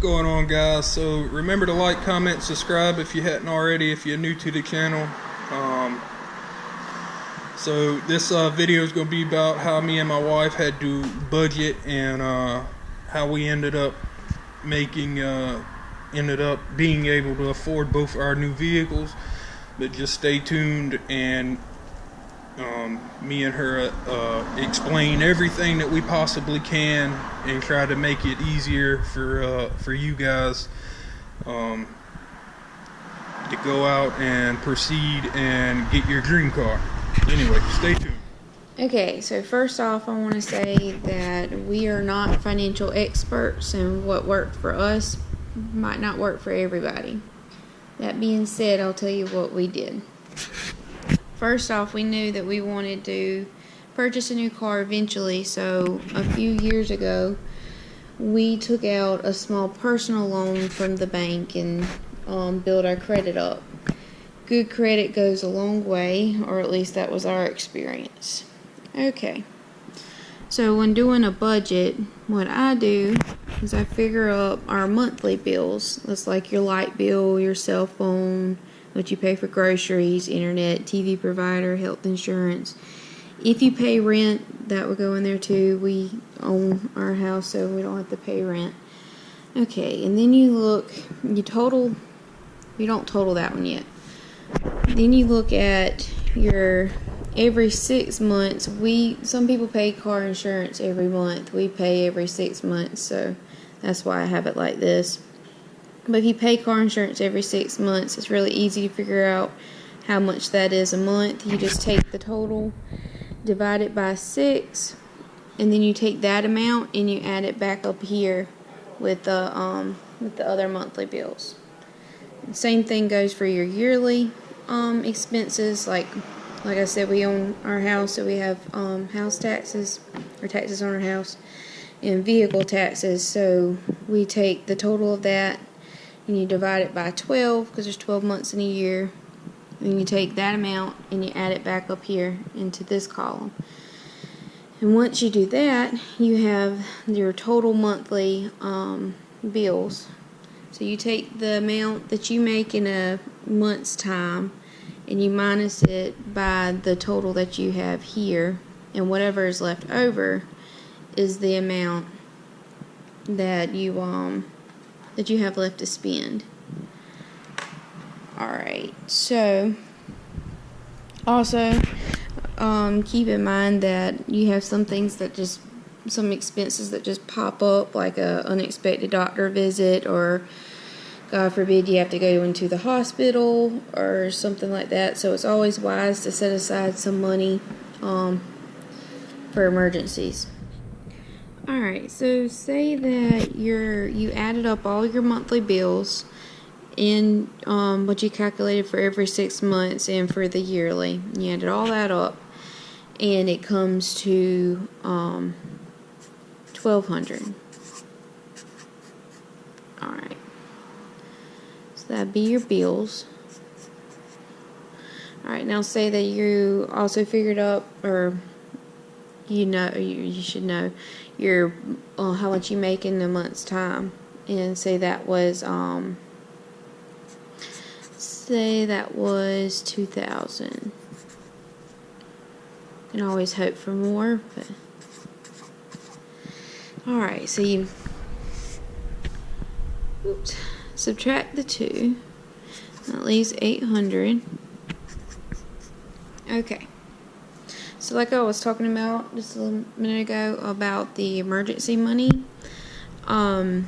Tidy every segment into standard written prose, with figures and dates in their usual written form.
going on, guys? So remember to like, comment, subscribe if you hadn't already, if you're new to the channel. So this video is going to be about how me and my wife had to budget and how we ended up being able to afford both our new vehicles. But just stay tuned, and me and her explain everything that we possibly can and try to make it easier for you guys to go out and proceed and get your dream car. Anyway, stay tuned. Okay, so first off, I want to say that we are not financial experts, and what worked for us might not work for everybody. That being said, I'll tell you what we did. First off, we knew that we wanted to purchase a new car eventually, so a few years ago, we took out a small personal loan from the bank and built our credit up. Good credit goes a long way, or at least that was our experience. Okay, so when doing a budget, what I do is I figure up our monthly bills. That's like your light bill, your cell phone, what you pay for groceries, internet, TV provider, health insurance. If you pay rent, that would go in there too. We own our house, so we don't have to pay rent. Okay, and then you don't total that one yet. Then you look at your every 6 months. Some people pay car insurance every month. We pay every 6 months, so that's why I have it like this. But if you pay car insurance every 6 months, it's really easy to figure out how much that is a month. You just take the total, divide it by 6, and then you take that amount and you add it back up here with the other monthly bills. Same thing goes for your yearly expenses. Like I said, we own our house, so we have house taxes, or taxes on our house, and vehicle taxes. So we take the total of that and you divide it by 12, because there's 12 months in a year. And you take that amount and you add it back up here into this column. And once you do that, you have your total monthly bills. So you take the amount that you make in a month's time and you minus it by the total that you have here, and whatever is left over is the amount that you have left to spend. Alright, so also keep in mind that you have some expenses that just pop up, like a unexpected doctor visit, or God forbid you have to go into the hospital or something like that. So it's always wise to set aside some money for emergencies. Alright, so say that you added up all your monthly bills in what you calculated for every 6 months and for the yearly. You added all that up, and it comes to $1,200. Alright, so that'd be your bills. Alright, now say that you also figured up, or you should know your how much you make in a month's time, and say that was $2,000. You can always hope for more, but alright, so you subtract the 2, that leaves 800. Okay, so like I was talking about just a minute ago about the emergency money, I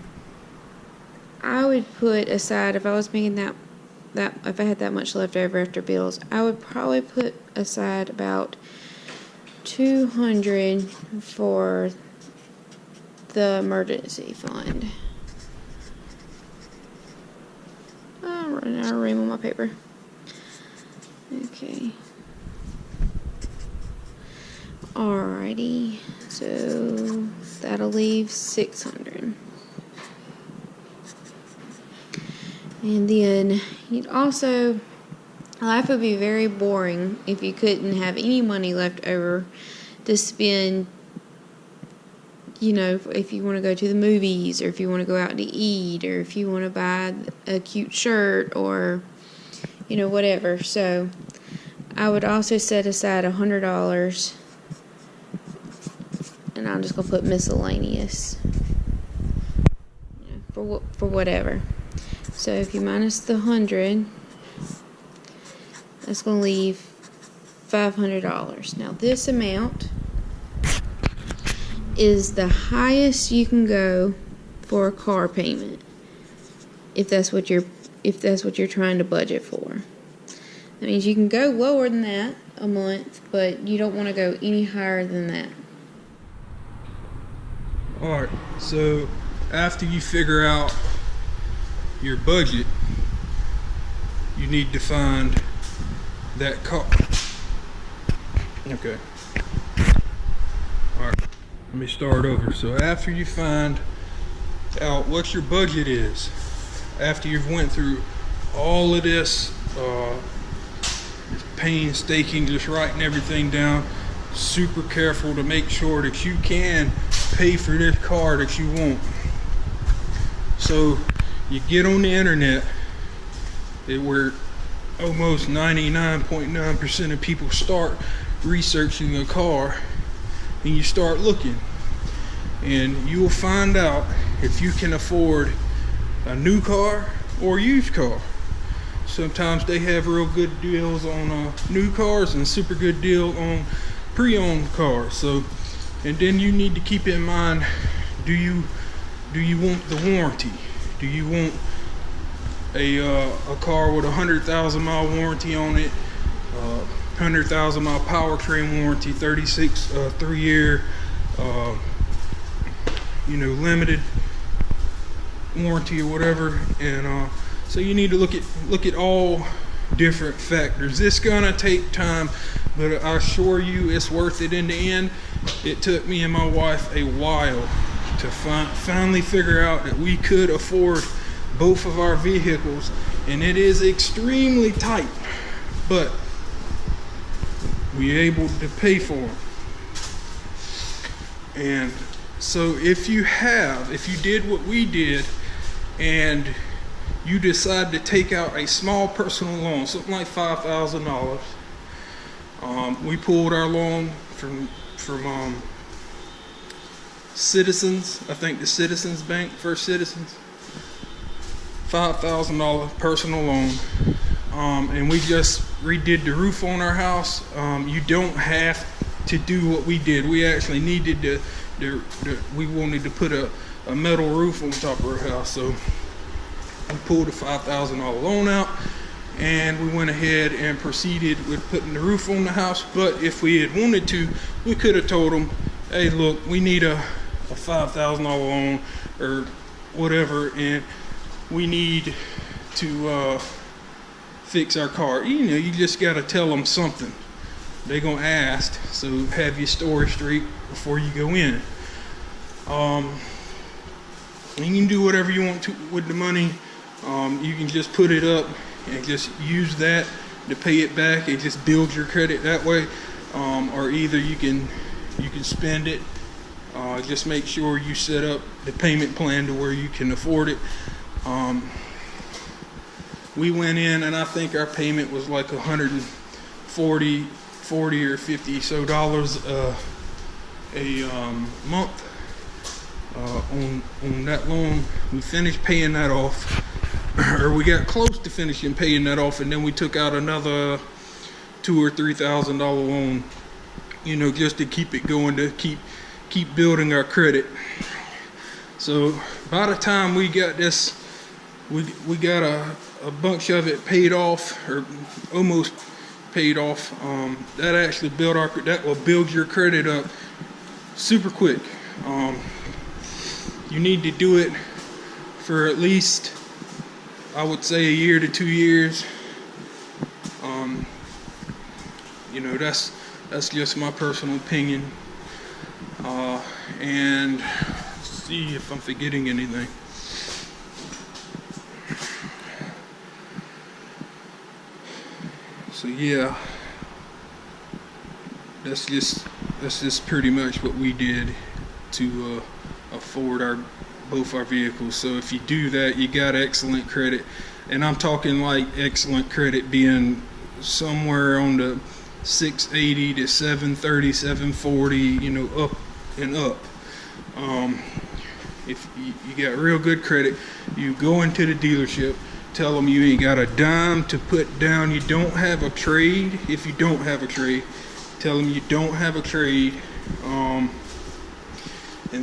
would put aside, if I was making that if I had that much left over after bills, I would probably put aside about $200 for the emergency fund. I'm running out of room on my paper. Okay. Alrighty, so that'll leave $600. And then you'd also, life would be very boring if you couldn't have any money left over to spend you know, if you want to go to the movies, or if you want to go out to eat, or if you want to buy a cute shirt, or, you know, whatever. So I would also set aside $100, and I'm just gonna put miscellaneous, you know, for whatever. So if you minus the 100, that's gonna leave $500. Now this amount is the highest you can go for a car payment, if that's what you're trying to budget for. That means you can go lower than that a month, but you don't want to go any higher than that. Alright, so after you figure out your budget, you need to find that car. Okay. Alright, let me start over. So after you find out what your budget is, after you've went through all of this painstaking, just writing everything down, super careful to make sure that you can pay for this car that you want. So you get on the internet, where almost 99.9% of people start researching a car, and you start looking, and you will find out if you can afford a new car or a used car. Sometimes they have real good deals on new cars and super good deal on pre-owned cars. So, and then you need to keep in mind, do you want the warranty? Do you want a car with 100,000 mile warranty on it, 100,000 mile powertrain warranty, 36 3-year you know, limited warranty or whatever? And so you need to look at all different factors. It's gonna take time, but I assure you it's worth it in the end. It took me and my wife a while to finally figure out that we could afford both of our vehicles, and it is extremely tight, but we're able to pay for them. And so if you did what we did, and you decide to take out a small personal loan, something like $5,000. We pulled our loan from Citizens, I think the Citizens Bank, First Citizens. $5,000 personal loan. And we just redid the roof on our house. You don't have to do what we did. We actually needed we wanted to put a metal roof on top of our house. So we pulled a $5,000 loan out, and we went ahead and proceeded with putting the roof on the house. But if we had wanted to, we could have told them, hey, look, we need a $5,000 loan or whatever, and we need to fix our car. You know, you just got to tell them something. They're going to ask, so have your story straight before you go in. You can do whatever you want to with the money. You can just put it up and just use that to pay it back and just build your credit that way. Or either you can spend it. Just make sure you set up the payment plan to where you can afford it. We went in, and I think our payment was like $140 or 50 so dollars a month on that loan. We finished paying that off, or we got close to finishing paying that off, and then we took out another $2,000 or $3,000 loan, you know, just to keep it going, to keep building our credit. So by the time we got this, we got a bunch of it paid off, or almost paid off. That actually that will build your credit up super quick. You need to do it for at least, I would say, a year to 2 years. You know, that's just my personal opinion. And see if I'm forgetting anything. So yeah, that's just pretty much what we did to afford both our vehicles. So if you do that, you got excellent credit, and I'm talking like excellent credit being somewhere on the 680 to 730, 740, you know, up and up. If you got real good credit, you go into the dealership, tell them you ain't got a dime to put down, you don't have a trade. If you don't have a trade, tell them you don't have a trade, and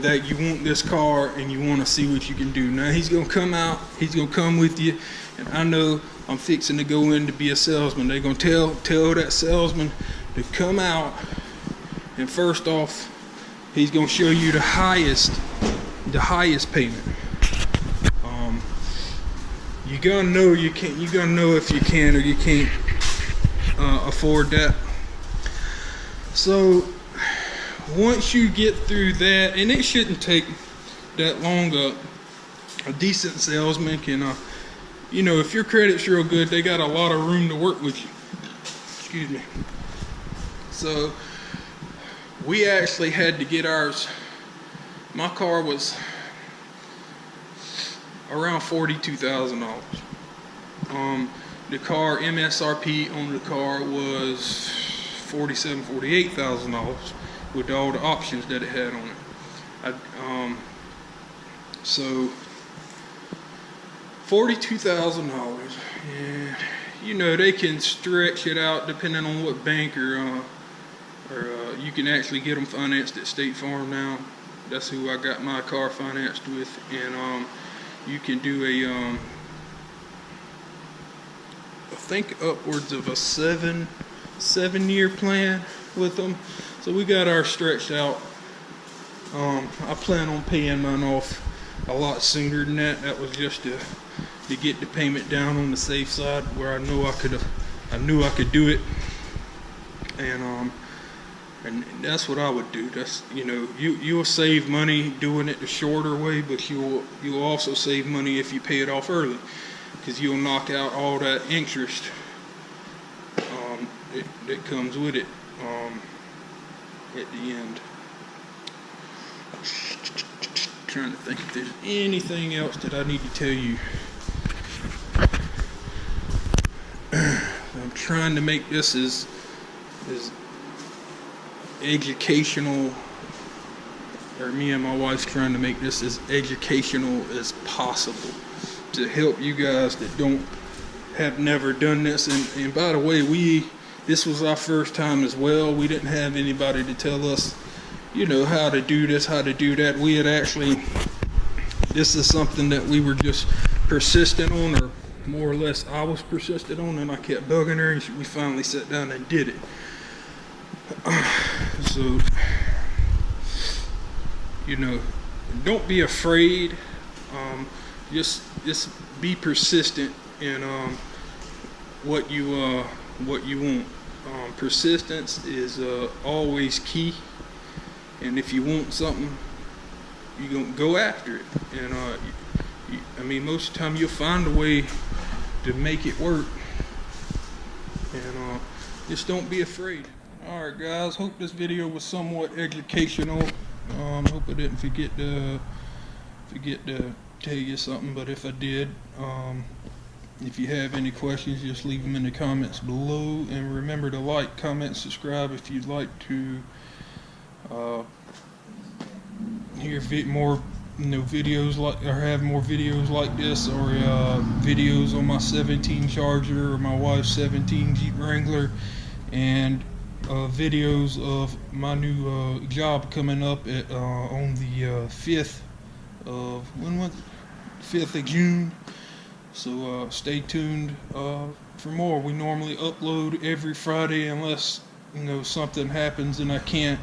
that you want this car and you want to see what you can do. Now he's gonna come out, he's gonna come with you, and I know I'm fixing to go in to be a salesman. They're gonna tell that salesman to come out, and first off, he's gonna show you the highest payment. You gotta know you can't. You gotta know if you can or you can't afford that. So once you get through that, and it shouldn't take that long, a decent salesman can, you know, if your credit's real good, they got a lot of room to work with you. Excuse me. So we actually had to get ours. My car was around $42,000. The car MSRP on the car was $48,000 with all the options that it had on it. So $42,000, and you know they can stretch it out depending on what bank or you can actually get them financed at State Farm now. That's who I got my car financed with, and you can do I think upwards of a seven-year plan with them. So we got ours stretched out. I plan on paying mine off a lot sooner than that. That was just to get the payment down on the safe side, where I knew I could do it, and that's what I would do. That's, you know, you'll save money doing it the shorter way, but you'll also save money if you pay it off early, because you'll knock out all that interest that comes with it at the end. Trying to think if there's anything else that I need to tell you. I'm trying to make this as educational, or me and my wife's trying to make this as educational as possible to help you guys that have never done this. And by the way, this was our first time as well. We didn't have anybody to tell us, you know, how to do this, how to do that. This is something that we were just persistent on, or more or less I was persistent on, and I kept bugging her, and we finally sat down and did it. So, you know, don't be afraid. Just be persistent in what you want. Persistence is always key, and if you want something, you're gonna go after it. And I mean, most of the time you'll find a way to make it work. And just don't be afraid. Alright guys, hope this video was somewhat educational. Hope I didn't forget to tell you something, but if I did, if you have any questions, just leave them in the comments below, and remember to like, comment, subscribe if you'd like to hear more, you know, videos like, or have more videos like this, or videos on my 17 Charger or my wife's 17 Jeep Wrangler, and videos of my new job coming up at on the 5th of June. So stay tuned for more. We normally upload every Friday unless, you know, something happens and I can't.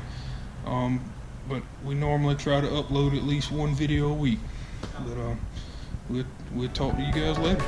But we normally try to upload at least one video a week. But we'll talk to you guys later.